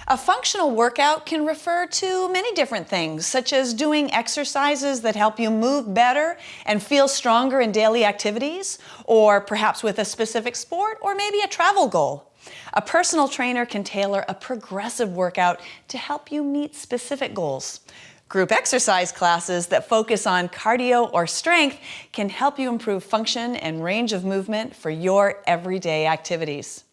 A functional workout can refer to many different things, such as doing exercises that help you move better and feel stronger in daily activities, or perhaps with a specific sport or maybe a travel goal. A personal trainer can tailor a progressive workout to help you meet specific goals. Group exercise classes that focus on cardio or strength can help you improve function and range of movement for your everyday activities.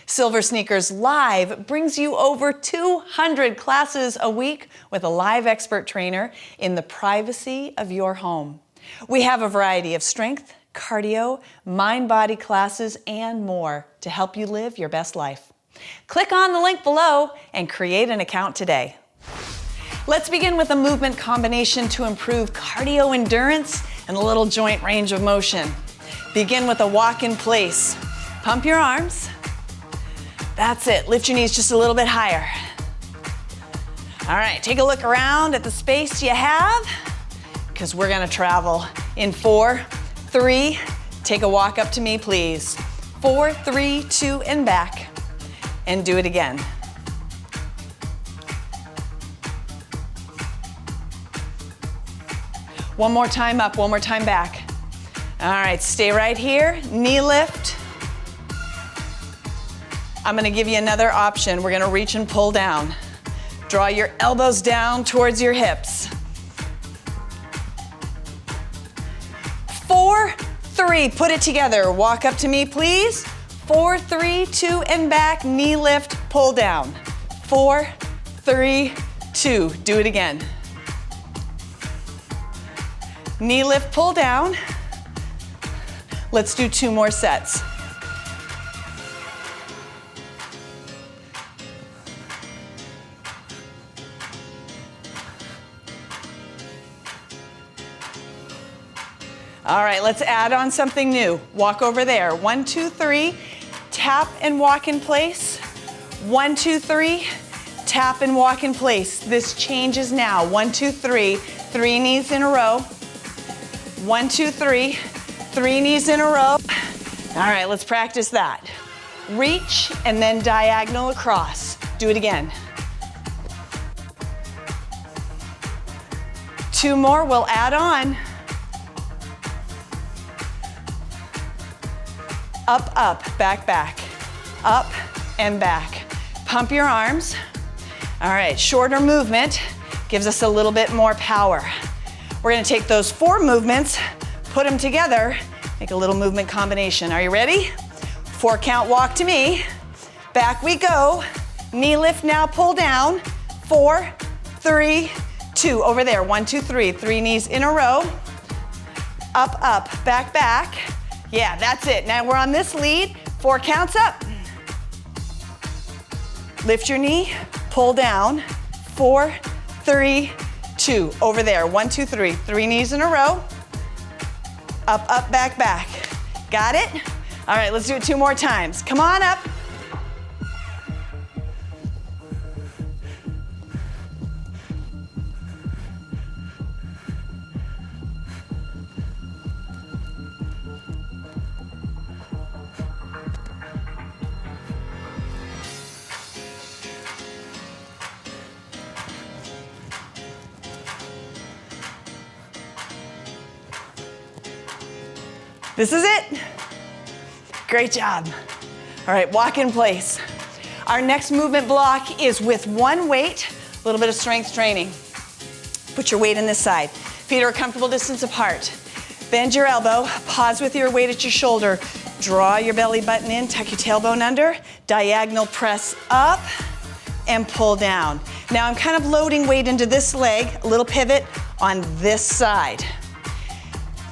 SilverSneakers Live brings you over 200 classes a week with a live expert trainer in the privacy of your home. We have a variety of strength, cardio, mind-body classes, and more to help you live your best life. Click on the link below and create an account today. Let's begin with a movement combination to improve cardio endurance and a little joint range of motion. Begin with a walk in place. Pump your arms. That's it. Lift your knees just a little bit higher. All right, take a look around at the space you have, because we're gonna travel in 4, 3, take a walk up to me, please. 4, 3, 2, and back. And do it again. One more time up, one more time back. All right, stay right here, knee lift. I'm gonna give you another option. We're gonna reach and pull down. Draw your elbows down towards your hips. 4, 3, put it together. Walk up to me, please. 4, 3, 2, and back, knee lift, pull down. 4, 3, 2, do it again. Knee lift, pull down. Let's do 2 more sets. All right, let's add on something new. Walk over there. 1, 2, 3, tap and walk in place. 1, 2, 3, tap and walk in place. This changes now. 1, 2, 3, 3 knees in a row. 1, 2, 3, 3 knees in a row. All right, let's practice that. Reach and then diagonal across. Do it again. 2 more, we'll add on. Up, up, back, back. Up and back. Pump your arms. All right, shorter movement gives us a little bit more power. We're gonna take those 4 movements, put them together, make a little movement combination. Are you ready? 4 count walk to me. Back we go. Knee lift now, pull down. 4, 3, 2. Over there. 1, 2, 3. 3 knees in a row. Up, up, back, back. Yeah, that's it. Now we're on this lead. 4 counts up. Lift your knee, pull down. 4, 3, 2. Over there. 1, 2, 3. 3 knees in a row. Up, up, back, back. Got it? All right, let's do it 2 more times. Come on up. This is it. Great job. All right, walk in place. Our next movement block is with 1 weight, a little bit of strength training. Put your weight in this side. Feet are a comfortable distance apart. Bend your elbow, pause with your weight at your shoulder. Draw your belly button in, tuck your tailbone under, diagonal press up and pull down. Now I'm kind of loading weight into this leg, a little pivot on this side.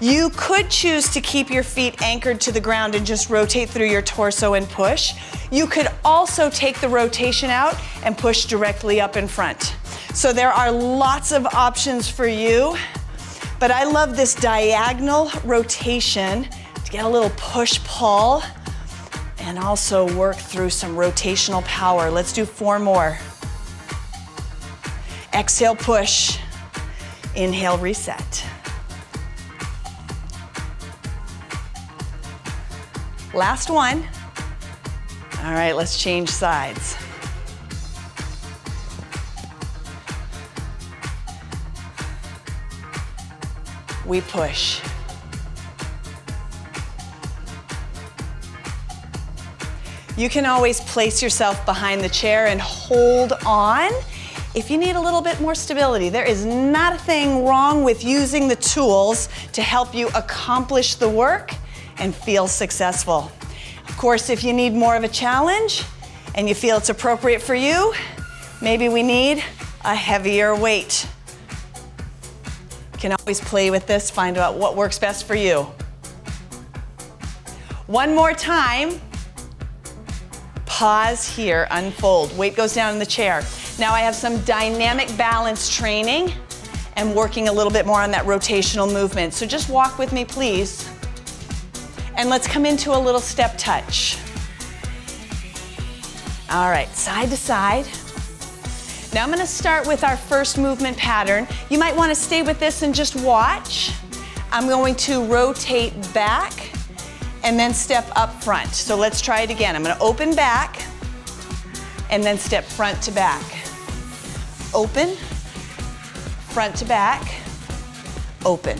You could choose to keep your feet anchored to the ground and just rotate through your torso and push. You could also take the rotation out and push directly up in front. So there are lots of options for you, but I love this diagonal rotation to get a little push-pull and also work through some rotational power. Let's do 4 more. Exhale, push. Inhale, reset. Last one. All right, let's change sides. we push. You can always place yourself behind the chair and hold on if you need a little bit more stability. There is not a thing wrong with using the tools to help you accomplish the work and feel successful. Of course, if you need more of a challenge and you feel it's appropriate for you, maybe we need a heavier weight. You can always play with this, find out what works best for you. One more time. Pause here, unfold. Weight goes down in the chair. Now I have some dynamic balance training and working a little bit more on that rotational movement. So just walk with me, please. And let's come into a little step touch. All right, side to side. Now I'm gonna start with our first movement pattern. You might wanna stay with this and just watch. I'm going to rotate back and then step up front. So let's try it again. I'm gonna open back and then step front to back. Open, front to back, open.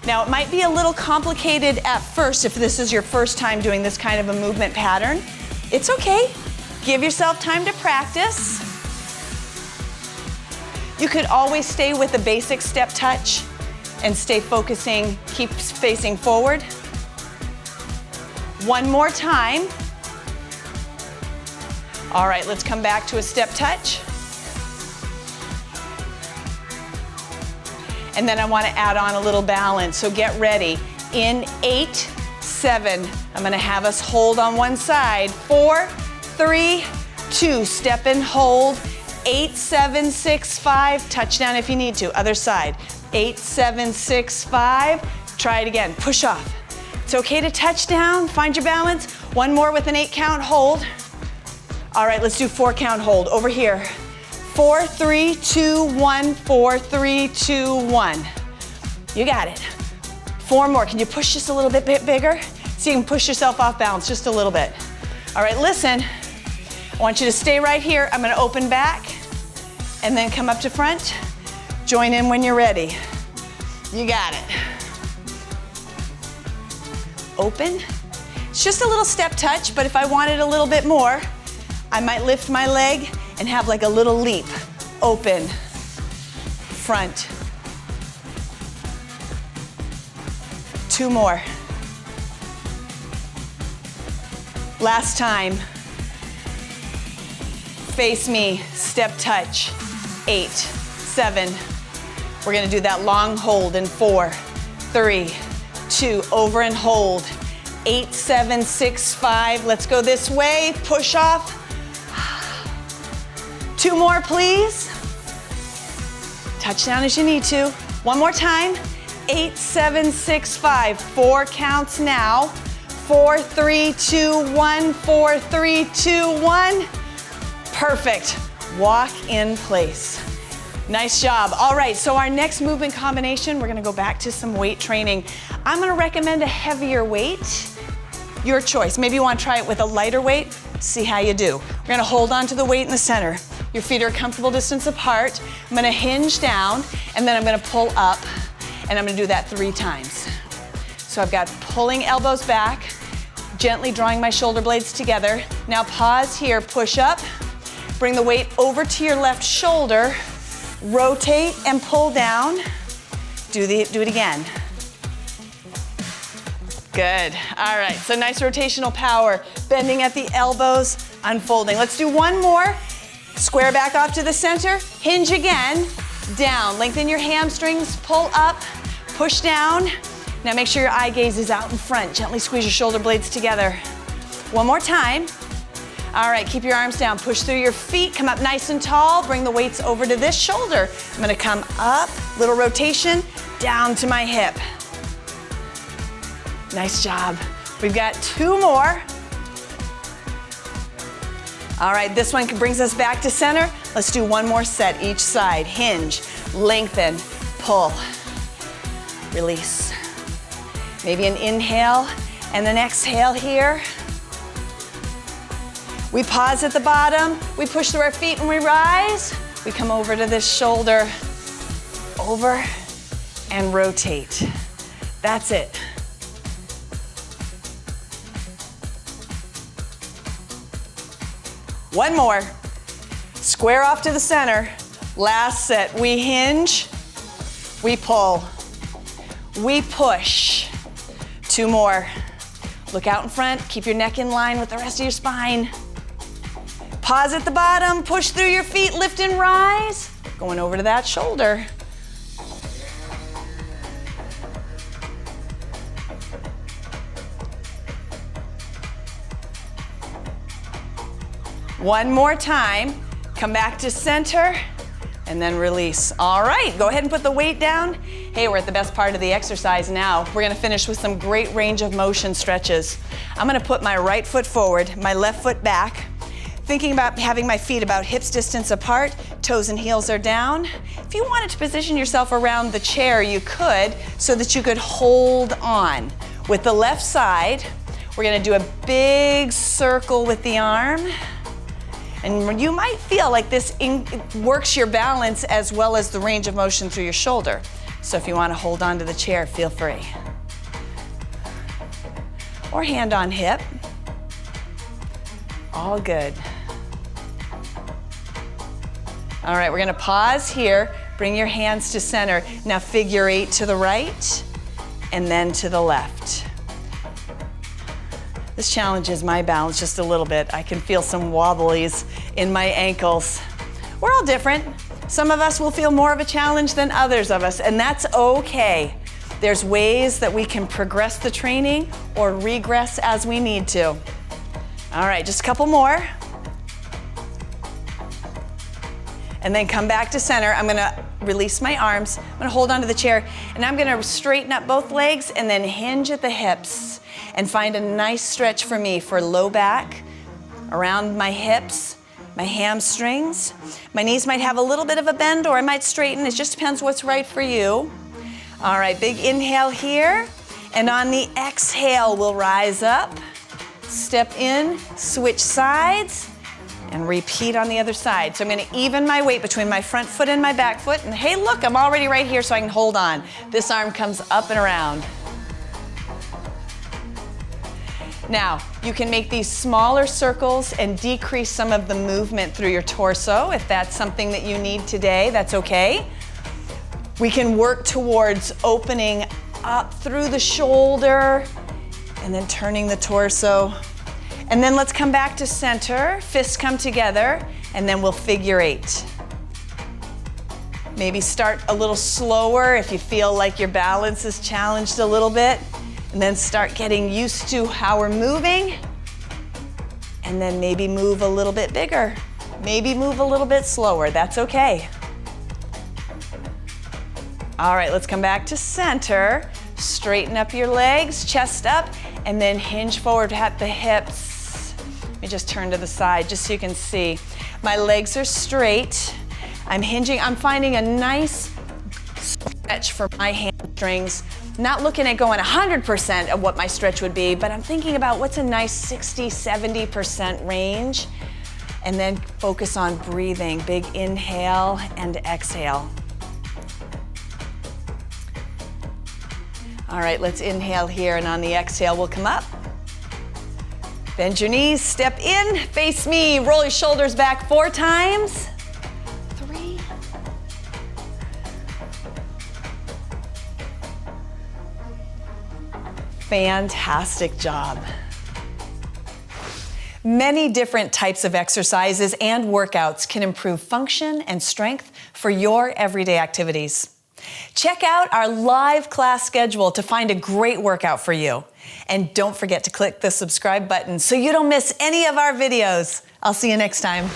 Now it might be a little complicated at first if this is your first time doing this kind of a movement pattern. It's okay, give yourself time to practice. You could always stay with a basic step touch and stay focusing, keep facing forward. One more time. All right, let's come back to a step touch. And then I want to add on a little balance, so get ready. In 8, 7, I'm going to have us hold on one side. 4, 3, 2, step and hold. 8, 7, 6, 5, touchdown if you need to. Other side. 8, 7, 6, 5. Try it again. Push off. It's okay to touch down, find your balance. One more with an 8 count hold. All right, let's do 4 count hold over here. 4, 3, 2, 1, 4, 3, 2, 1. You got it. 4 more. Can you push just a little bit bigger? So you can push yourself off balance just a little bit. All right, listen. I want you to stay right here. I'm gonna open back and then come up to front. Join in when you're ready. You got it. Open. It's just a little step touch, but if I wanted a little bit more, I might lift my leg and have like a little leap. Open, front. 2 more. Last time. Face me, step touch. 8, 7. We're gonna do that long hold in 4, 3, 2, over and hold. 8, 7, 6, 5. Let's go this way. Push off. 2 more, please. Touchdown as you need to. One more time. 8, 7, 6, 5. 4 counts now. 4, 3, 2, 1. 4, 3, 2, 1. Perfect. Walk in place. Nice job. All right, so our next movement combination, we're gonna go back to some weight training. I'm gonna recommend a heavier weight. Your choice. Maybe you wanna try it with a lighter weight, see how you do. We're gonna hold on to the weight in the center. Your feet are a comfortable distance apart. I'm gonna hinge down, and then I'm gonna pull up, and I'm gonna do that 3 times. So I've got pulling elbows back, gently drawing my shoulder blades together. Now pause here, push up, bring the weight over to your left shoulder, rotate and pull down. Do it again. Good. All right, so nice rotational power. Bending at the elbows, unfolding. Let's do one more. Square back off to the center, hinge again, down. Lengthen your hamstrings, pull up, push down. Now make sure your eye gaze is out in front. Gently squeeze your shoulder blades together. One more time. All right, keep your arms down. Push through your feet, come up nice and tall. Bring the weights over to this shoulder. I'm gonna come up, little rotation, down to my hip. Nice job. We've got 2 more. All right, this one brings us back to center. Let's do one more set each side. Hinge, lengthen, pull, release. Maybe an inhale and an exhale here. We pause at the bottom. We push through our feet and we rise. We come over to this shoulder. Over, and rotate. That's it. One more. Square off to the center. Last set. We hinge, we pull, we push. Two more. Look out in front. Keep your neck in line with the rest of your spine. Pause at the bottom. Push through your feet. Lift and rise. Going over to that shoulder. One more time. Come back to center and then release. All right, go ahead and put the weight down. Hey, we're at the best part of the exercise now. We're gonna finish with some great range of motion stretches. I'm gonna put my right foot forward, my left foot back, thinking about having my feet about hips distance apart, toes and heels are down. If you wanted to position yourself around the chair, you could, so that you could hold on. With the left side, we're gonna do a big circle with the arm. And you might feel like this works your balance as well as the range of motion through your shoulder. So if you want to hold on to the chair, feel free. Or hand on hip. All good. All right, we're going to pause here. Bring your hands to center. Now figure 8 to the right and then to the left. This challenges my balance just a little bit. I can feel some wobblies in my ankles. We're all different. Some of us will feel more of a challenge than others of us, and that's okay. There's ways that we can progress the training or regress as we need to. All right, just a couple more. And then come back to center. I'm gonna release my arms. I'm gonna hold onto the chair, and I'm gonna straighten up both legs and then hinge at the hips and find a nice stretch for me for low back, around my hips, my hamstrings. My knees might have a little bit of a bend or I might straighten. It just depends what's right for you. All right, big inhale here. And on the exhale, we'll rise up, step in, switch sides, and repeat on the other side. So I'm gonna even my weight between my front foot and my back foot. And hey, look, I'm already right here so I can hold on. This arm comes up and around. Now, you can make these smaller circles and decrease some of the movement through your torso. If that's something that you need today, that's okay. We can work towards opening up through the shoulder and then turning the torso. And then let's come back to center, fists come together, and then we'll figure 8. Maybe start a little slower if you feel like your balance is challenged a little bit. And then start getting used to how we're moving. And then maybe move a little bit bigger. Maybe move a little bit slower, that's okay. All right, let's come back to center. Straighten up your legs, chest up, and then hinge forward at the hips. Let me just turn to the side just so you can see. My legs are straight. I'm hinging, I'm finding a nice stretch for my hamstrings. Not looking at going 100% of what my stretch would be, but I'm thinking about what's a nice 60, 70% range. And then focus on breathing. Big inhale and exhale. All right, let's inhale here, and on the exhale, we'll come up. Bend your knees, step in, face me, roll your shoulders back 4 times. 3. Fantastic job. Many different types of exercises and workouts can improve function and strength for your everyday activities. Check out our live class schedule to find a great workout for you. And don't forget to click the subscribe button so you don't miss any of our videos. I'll see you next time.